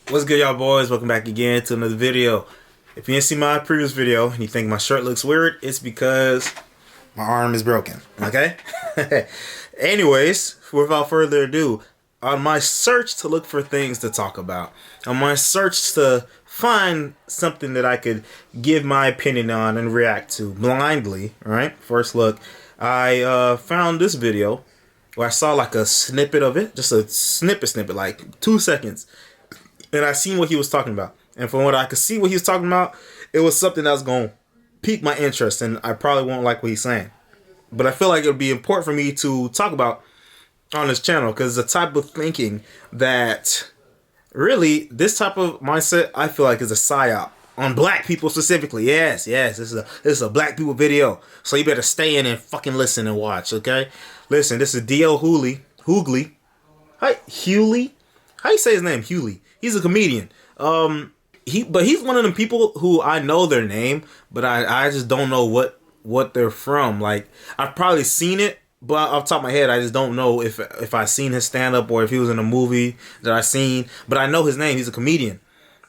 What's good, y'all boys? Welcome back again to another video. If you didn't see my previous video and you think my shirt looks weird, it's because my arm is broken, okay? Anyways, without further ado, on my search to look for things to talk about, on my search to find something that I could give my opinion on and react to blindly, right? First look, I found this video where I saw like a snippet of it, just a snippet, like 2 seconds. And I seen what he was talking about. And from what I could see what he was talking about, it was something that was going to pique my interest. And I probably won't like what he's saying. But I feel like it would be important for me to talk about on this channel. Because it's the type of thinking that really, this type of mindset, I feel like is a psyop. On black people specifically. Yes. This is a black people video. So you better stay in and fucking listen and watch, okay? Listen, this is D.L. Hughley. Hi, Hughley? How you say his name? Hughley. He's a comedian. He's one of them people who I know their name, but I just don't know what they're from. Like, I've probably seen it, but off the top of my head, I just don't know if I seen his stand-up or if he was in a movie that I seen. But I know his name. He's a comedian.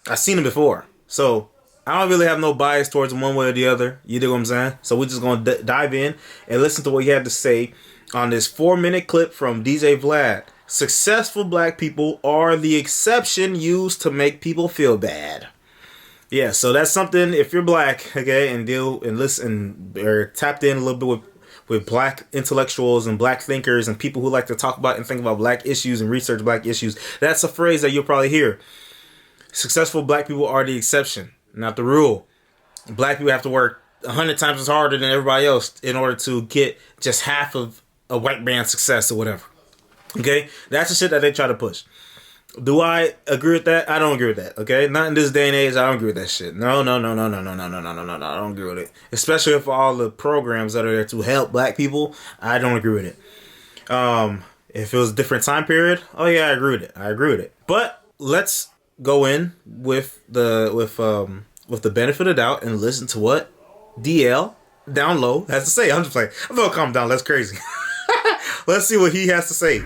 I've seen him before. So, I don't really have no bias towards one way or the other. You dig what I'm saying? So, we're just going to dive in and listen to what he had to say on this 4-minute clip from DJ Vlad. Successful black people are the exception used to make people feel bad. Yeah, so that's something, if you're black, okay, and deal and listen or tapped in a little bit with black intellectuals and black thinkers and people who like to talk about and think about black issues and research black issues, that's a phrase that you'll probably hear. Successful black people are the exception, not the rule. Black people have to work 100 times as harder than everybody else in order to get just half of a white man's success or whatever. Okay, that's the shit that they try to push. Do I agree with that? I don't agree with that. Okay, not in this day and age. I don't agree with that shit. No. I don't agree with it. Especially for all the programs that are there to help black people. I don't agree with it. If it was a different time period, oh yeah, I agree with it. But let's go in with the benefit of doubt and listen to what DL down low has to say. I'm just playing. I'm gonna calm down. That's crazy. Let's see what he has to say.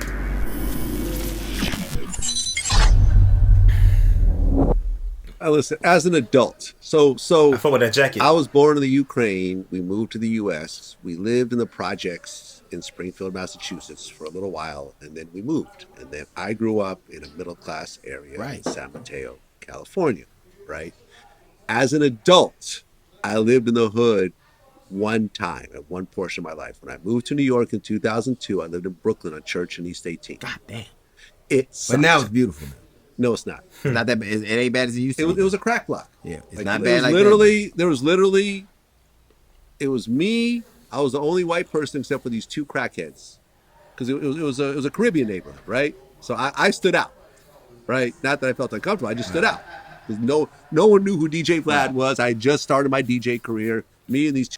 Listen, as an adult, so I fuck with that jacket. I was born in the Ukraine. We moved to the U.S. We lived in the projects in Springfield, Massachusetts for a little while, and then we moved. And then I grew up in a middle-class area in San Mateo, California, right? As an adult, I lived in the hood one time at one portion of my life. When I moved to New York in 2002, I lived in Brooklyn on Church and East 18. God damn. But now it's beautiful. No, it's not. It's not that bad. It ain't bad as it used to be. It was a crack block. Yeah, it's like, not bad like that. It was me. I was the only white person except for these two crackheads. Because it was a Caribbean neighborhood, right? So I stood out, right? Not that I felt uncomfortable. I just stood out. Because no one knew who DJ Vlad was. I had just started my DJ career. Me and these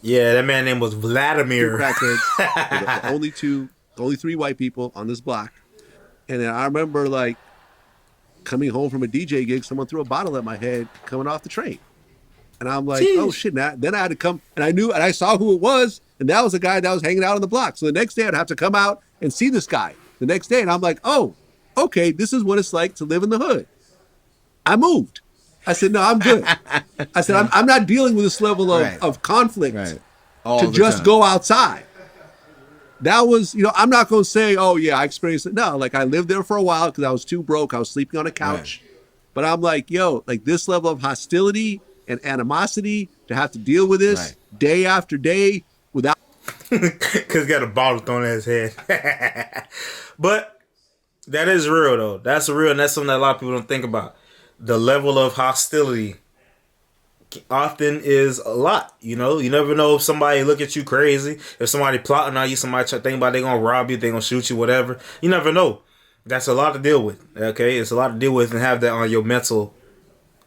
Yeah, that man's name was Vladimir. Crackheads. the only three white people on this block. And then I remember like coming home from a DJ gig, someone threw a bottle at my head coming off the train. And I'm like, Jeez. Oh shit. Then I had to come and I saw who it was. And that was the guy that was hanging out on the block. So the next day I'd have to come out and see this guy the next day. And I'm like, oh, okay, this is what it's like to live in the hood. I moved. I said, no, I'm good. I said, I'm not dealing with this level of conflict to just go outside. That was, I'm not going to say, oh, yeah, I experienced it. No, like I lived there for a while because I was too broke. I was sleeping on a couch. Right. But I'm like, yo, like this level of hostility and animosity to have to deal with this day after day without. Because he got a bottle thrown at his head. But that is real, though. That's real, and that's something that a lot of people don't think about. The level of hostility often is a lot, you never know if somebody look at you crazy, if somebody plotting on you, somebody think about they gonna rob you, they gonna shoot you, whatever. You never know. That's a lot to deal with. Okay, it's a lot to deal with and have that on your mental.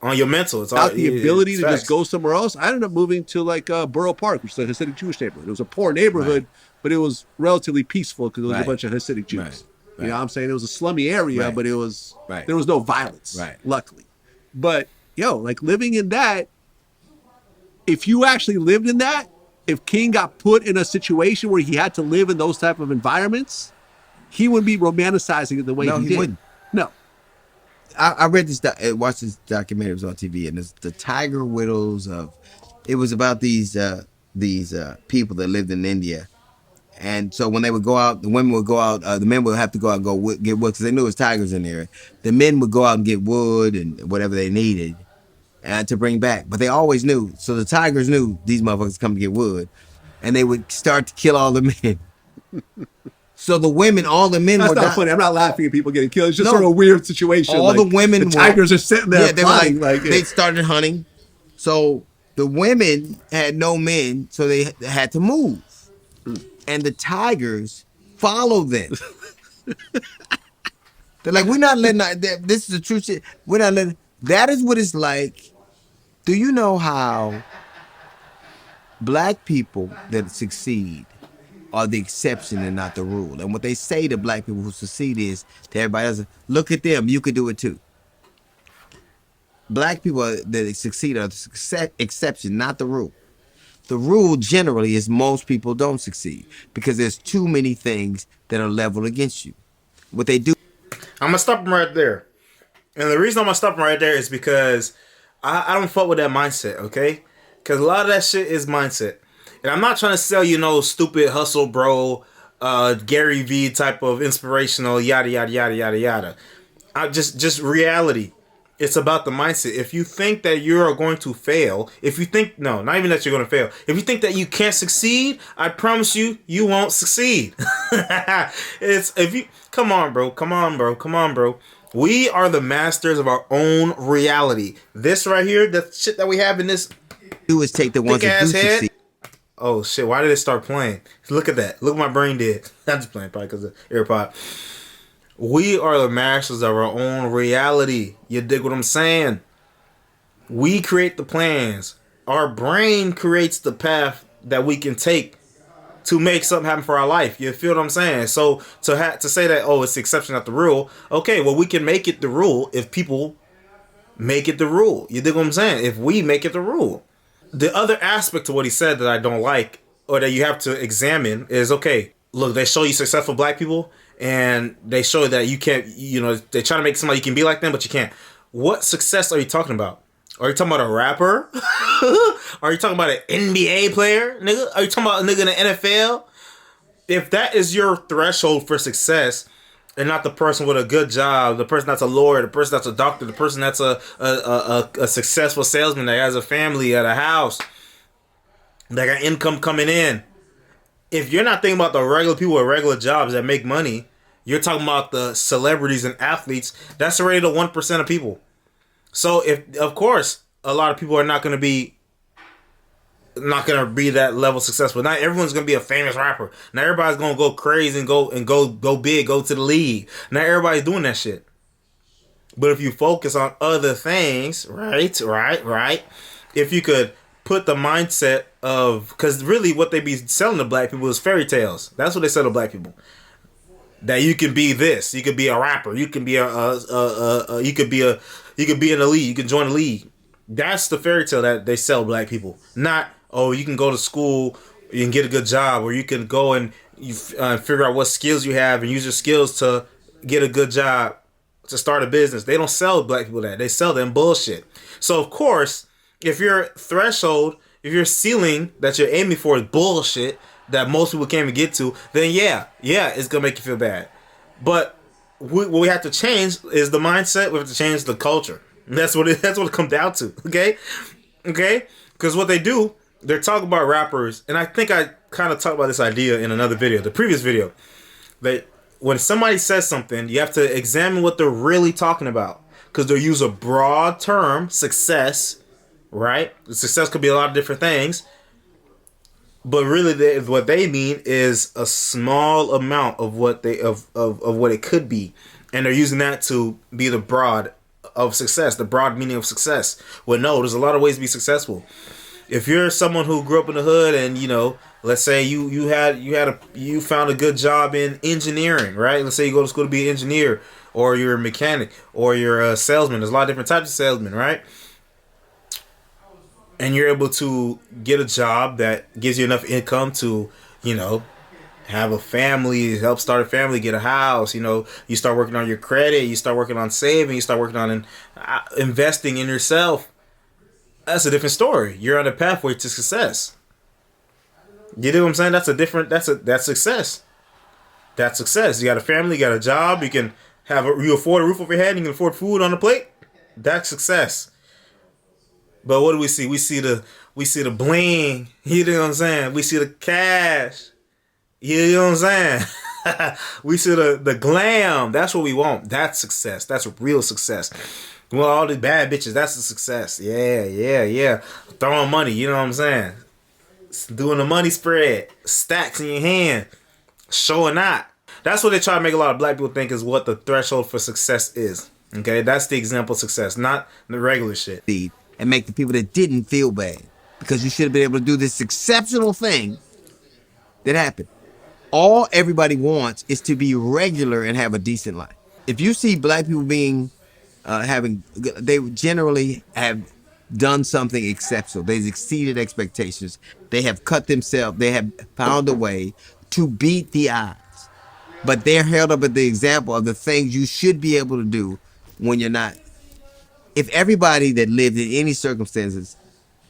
It's without the ability to just go somewhere else. I ended up moving to like Borough Park, which is a Hasidic Jewish neighborhood. It was a poor neighborhood, but it was relatively peaceful because it was a bunch of Hasidic Jews. You know what I'm saying? It was a slummy area, but it was there was no violence, luckily. But like living in that, if you actually lived in that, if King got put in a situation where he had to live in those type of environments, he wouldn't be romanticizing it the way he did. Wouldn't. No. I read this, watched this documentary. It was on TV, and it's the tiger widows of. It was about these people that lived in India, and so when they would go out, the women would go out. The men would have to go out and get wood because they knew there was tigers in there. The men would go out and get wood and whatever they needed to bring back, but they always knew. So the tigers knew these motherfuckers come to get wood, and they would start to kill all the men. So the women, all the men That's were not funny. I'm not laughing at people getting killed. It's just No. sort of a weird situation. All the women the tigers are sitting there they were plotting. they started hunting. So the women had no men, so they had to move. And the tigers followed them. They're like, we're not letting this is the true shit. We're not letting that is what it's like. Do you know how black people that succeed are the exception and not the rule? And what they say to black people who succeed is to everybody else, look at them, you could do it too. Black people that succeed are the exception, not the rule. The rule generally is most people don't succeed because there's too many things that are leveled against you. What they do. I'm gonna stop him right there, and the reason I'm gonna stop him right there is because I don't fuck with that mindset, okay? Because a lot of that shit is mindset, and I'm not trying to sell you no stupid hustle, bro, Gary V type of inspirational yada yada yada yada yada. I just reality. It's about the mindset. If you think that you're going to fail, if you think, no, not even that you're going to fail. If you think that you can't succeed, I promise you, you won't succeed. Come on, bro. We are the masters of our own reality. This right here, the shit that we have in this Do is take the ones that do succeed. Oh shit, why did it start playing? Look at that. Look what my brain did. I'm just playing probably because of AirPod. We are the masters of our own reality. You dig what I'm saying? We create the plans. Our brain creates the path that we can take to make something happen for our life. You feel what I'm saying? So to say that, oh, it's the exception, not the rule. Okay, well, we can make it the rule if people make it the rule. You dig what I'm saying? If we make it the rule. The other aspect to what he said that I don't like, or that you have to examine, is, okay, look, they show you successful black people, and they show that you can't, they try to make somebody you can be like them, but you can't. What success are you talking about? Are you talking about a rapper? Are you talking about an NBA player, nigga? Are you talking about a nigga in the NFL? If that is your threshold for success, and not the person with a good job, the person that's a lawyer, the person that's a doctor, the person that's a successful salesman that has a family, at a house, that got income coming in. If you're not thinking about the regular people with regular jobs that make money, you're talking about the celebrities and athletes. That's already the 1% of people. So if, of course, a lot of people are not going to be that level successful. Not everyone's going to be a famous rapper. Not everybody's going to go crazy and go big, go to the league. Not everybody's doing that shit. But if you focus on other things, right. If you could put the mindset of, because really what they be selling to black people is fairy tales. That's what they sell to black people. That you can be this, you could be a rapper, you can be you could be in the league, you can join the league. That's the fairy tale that they sell black people. Not, oh, you can go to school, you can get a good job, or you can go and you figure out what skills you have and use your skills to get a good job, to start a business. They don't sell black people that. They sell them bullshit. So of course, if your threshold, if your ceiling that you're aiming for is bullshit that most people can't even get to, then yeah, it's gonna make you feel bad. But what we have to change is the mindset. We have to change the culture. And that's what it comes down to. Okay, because what they do, they're talking about rappers, and I think I kind of talked about this idea in another video, the previous video. That when somebody says something, you have to examine what they're really talking about, because they use a broad term, success. Right? Success could be a lot of different things. But really, what they mean is a small amount of what what it could be. And they're using that to be the broad of success, the broad meaning of success. Well, no, there's a lot of ways to be successful. If you're someone who grew up in the hood and, let's say you found a good job in engineering, right? Let's say you go to school to be an engineer, or you're a mechanic, or you're a salesman. There's a lot of different types of salesmen, right? And you're able to get a job that gives you enough income to, have a family, help start a family, get a house. You know, you start working on your credit, you start working on saving, you start working on investing in yourself. That's a different story. You're on a pathway to success. You know what I'm saying? That's success. That's success. You got a family, you got a job, you afford a roof over your head, you can afford food on the plate. That's success. But what do we see? We see the bling. You know what I'm saying? We see the cash. You know what I'm saying? We see the glam. That's what we want. That's success. That's real success. Well, all these bad bitches, that's a success. Yeah. Throwing money, you know what I'm saying? Doing the money spread. Stacks in your hand. Showing out. That's what they try to make a lot of black people think is what the threshold for success is. Okay? That's the example of success, not the regular shit. And make the people that didn't feel bad. Because you should have been able to do this exceptional thing that happened. All everybody wants is to be regular and have a decent life. If you see black people they generally have done something exceptional. They've exceeded expectations. They have cut themselves. They have found a way to beat the odds. But they're held up at the example of the things you should be able to do when you're not. If everybody that lived in any circumstances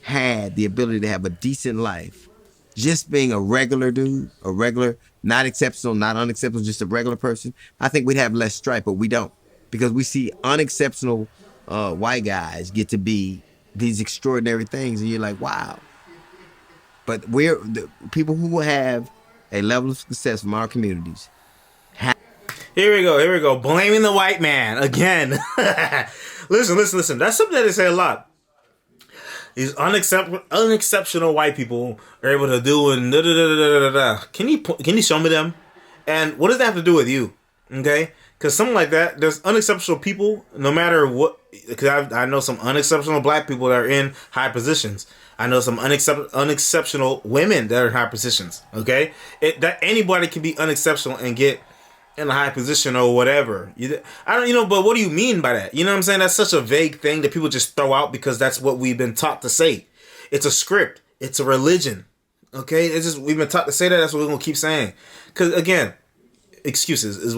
had the ability to have a decent life, just being a regular dude, not exceptional, not unexceptional, just a regular person, I think we'd have less strife, but we don't. Because we see unexceptional white guys get to be these extraordinary things, and you're like, wow. But we're the people who have a level of success from our communities. Here we go. Blaming the white man again. Listen. That's something that they say a lot. These unexceptional white people are able to do and da da da da da da. Can you show me them? And what does that have to do with you? Okay, because something like that. There's unexceptional people, no matter what. Because I know some unexceptional black people that are in high positions. I know some unexceptional women that are in high positions. Okay, that anybody can be unexceptional and get in a high position or whatever. But what do you mean by that? You know what I'm saying? That's such a vague thing that people just throw out because that's what we've been taught to say. It's a script. It's a religion. Okay? It's just, we've been taught to say that. That's what we're going to keep saying. Because, again, excuses is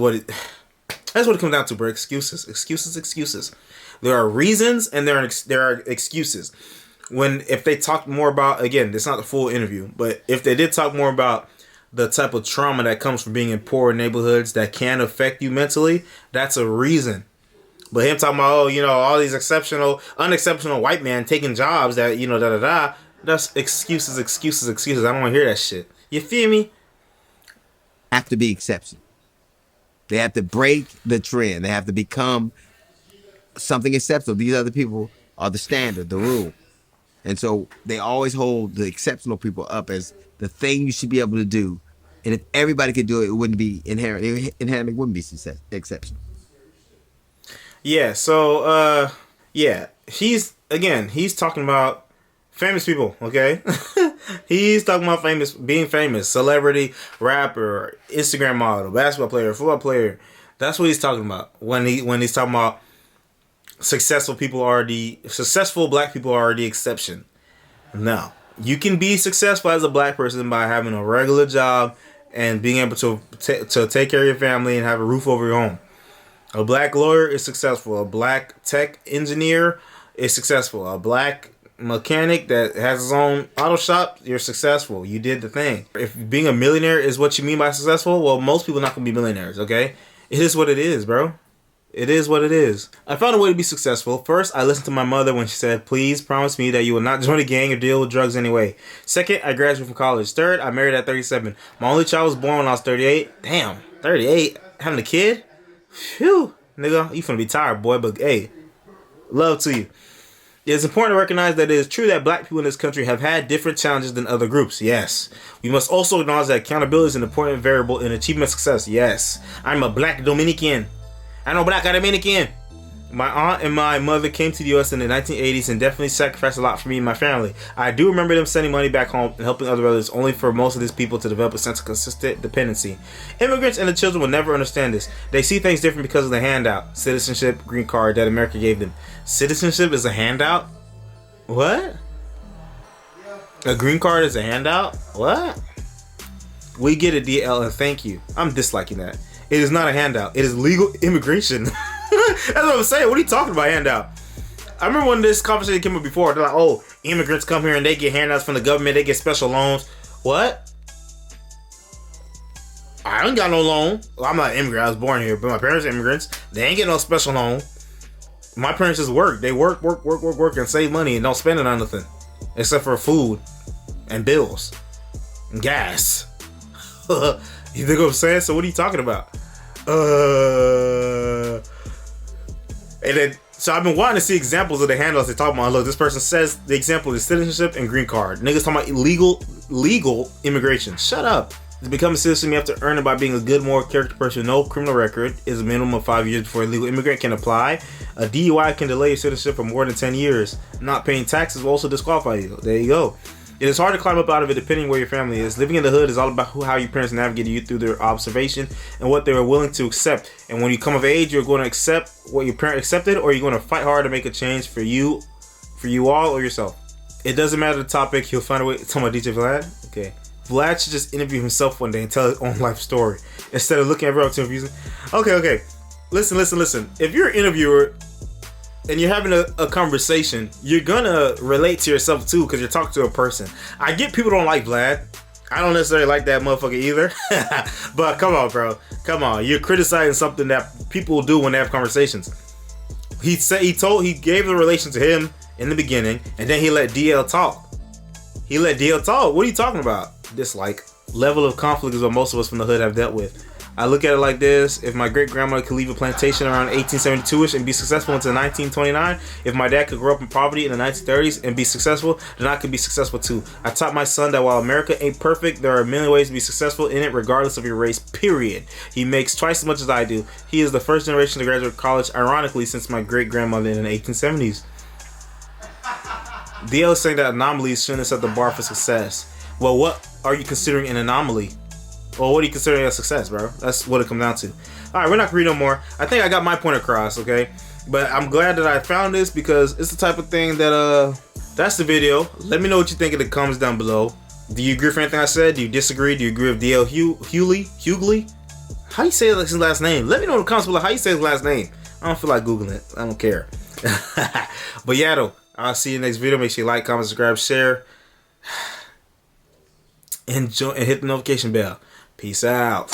that's what it comes down to, bro. Excuses. There are reasons and there are excuses. If they talk more about, again, it's not the full interview, but if they did talk more about the type of trauma that comes from being in poor neighborhoods that can affect you mentally, that's a reason. But him talking about, all these unexceptional white men taking jobs that, that's excuses. I don't want to hear that shit. You feel me? Have to be exception. They have to break the trend. They have to become something exceptional. These other people are the standard, the rule. And so they always hold the exceptional people up as the thing you should be able to do. And if everybody could do it, it wouldn't be inherent. It inherently wouldn't be exceptional. Yeah, so, he's talking about famous people, okay? He's talking about being famous, celebrity, rapper, Instagram model, basketball player, football player. That's what he's talking about when he's talking about successful black people are the exception. No. You can be successful as a black person by having a regular job and being able to take care of your family and have a roof over your home. A black lawyer is successful. A black tech engineer is successful. A black mechanic that has his own auto shop, you're successful. You did the thing. If being a millionaire is what you mean by successful, well, most people are not going to be millionaires, okay? It is what it is, bro. It is what it is. I found a way to be successful. First, I listened to my mother when she said, please promise me that you will not join a gang or deal with drugs anyway. Second, I graduated from college. Third, I married at 37. My only child was born when I was 38. Damn, 38? Having a kid? Phew. Nigga, you finna be tired, boy, but hey, love to you. It's important to recognize that it is true that black people in this country have had different challenges than other groups. Yes. We must also acknowledge that accountability is an important variable in achievement success. Yes. I'm a black Dominican. I'm a black Dominican. My aunt and my mother came to the U.S. in the 1980s and definitely sacrificed a lot for me and my family. I do remember them sending money back home and helping other brothers, only for most of these people to develop a sense of consistent dependency. Immigrants and the children will never understand this. They see things different because of the handout, citizenship, green card that America gave them. Citizenship is a handout? What? A green card is a handout? What? We get it, DL, and thank you. I'm disliking that. It is not a handout. It is legal immigration. That's what I'm saying. What are you talking about, handout? I remember when this conversation came up before. They're like, oh, immigrants come here and they get handouts from the government. They get special loans. What? I don't got no loan. Well, I'm not an immigrant. I was born here, but my parents are immigrants. They ain't get no special loan. My parents just work. They work, and save money and don't spend it on nothing. Except for food and bills and gas. You think what I'm saying? So what are you talking about? And then, so I've been wanting to see examples of the handouts they talk about. Look, this person says the example is citizenship and green card. Niggas talking about legal immigration. Shut up. To become a citizen, you have to earn it by being a good moral character person with no criminal record. Is a minimum of 5 years before a legal immigrant can apply. A DUI can delay your citizenship for more than 10 years. Not paying taxes will also disqualify you. There you go. It is hard to climb up out of it depending where your family is. Living in the hood is all about how your parents navigated you through their observation and what they were willing to accept. And when you come of age, you're going to accept what your parents accepted, or you're going to fight hard to make a change for you all, or yourself. It doesn't matter the topic. He'll find a way. Talking about DJ Vlad? Okay. Vlad should just interview himself one day and tell his own life story instead of looking at everyone confusing. Okay. Listen. If you're an interviewer and you're having a conversation, you're gonna relate to yourself too, because you're talking to a person. I get people don't like Vlad. I don't necessarily like that motherfucker either. But come on, bro. Come on. You're criticizing something that people do when they have conversations. He gave the relation to him in the beginning, and then he let DL talk. What are you talking about? Dislike. Level of conflict is what most of us from the hood have dealt with. I look at it like this. If my great-grandmother could leave a plantation around 1872-ish and be successful until 1929, if my dad could grow up in poverty in the 1930s and be successful, then I could be successful too. I taught my son that while America ain't perfect, there are a million ways to be successful in it regardless of your race, period. He makes twice as much as I do. He is the first generation to graduate college, ironically, since my great-grandmother in the 1870s. DL is saying that anomalies shouldn't set the bar for success. Well, what are you considering an anomaly? Well, what are you considering a success, bro? That's what it comes down to. Alright, we're not gonna read no more. I think I got my point across, okay? But I'm glad that I found this, because it's the type of thing that, that's the video. Let me know what you think in the comments down below. Do you agree with anything I said? Do you disagree? Do you agree with DL Hughley? How do you say his last name? Let me know in the comments below how you say his last name. I don't feel like Googling it. I don't care. But yeah, though. I'll see you in the next video. Make sure you like, comment, subscribe, share, and hit the notification bell. Peace out.